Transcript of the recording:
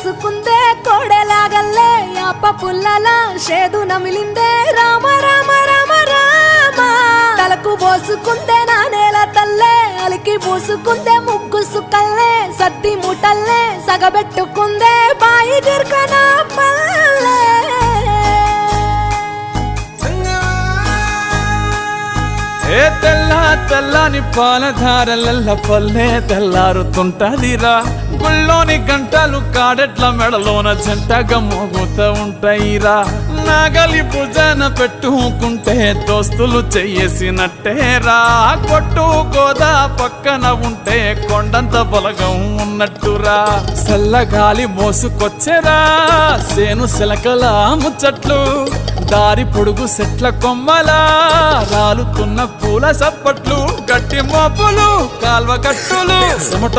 పోసుకుందే కోడెలాగల్లే యాప పుల్లలా షేదు నమిలిందే రామ రామ రామ రామ తలకు పోసుకుందే నా నేల తల్లే అలికి పూసుకుందే ముగ్గు సుక్కల్లే సత్తి ముటల్లే సగబెట్టుకుందే బాయి గిర్కన పల్లె ఏ తెల్ల తెల్లని పాలధారలల్ల పల్లె తెల్లారుతుంటదిరా గుళ్ళోని గంటలు కాడెట్ల మెడలోన జంటగా మోగుతూ ఉంటాయిరా నాగలి భుజన పెట్టుకుంటే దోస్తులు చెయ్యేసినట్టేరా కొట్టు గోదా పక్కన ఉంటే కొండంత బలగం ఉన్నట్టురా చల్లగాలి మోసుకొచ్చెరా సేను శిలకల ముచ్చట్లు దారి పొడుగు సెట్ల కొమ్మలా రాలుతున్న పూల సప్పట్లు గట్టి మోపులు కాల్వ కట్టులు చెమట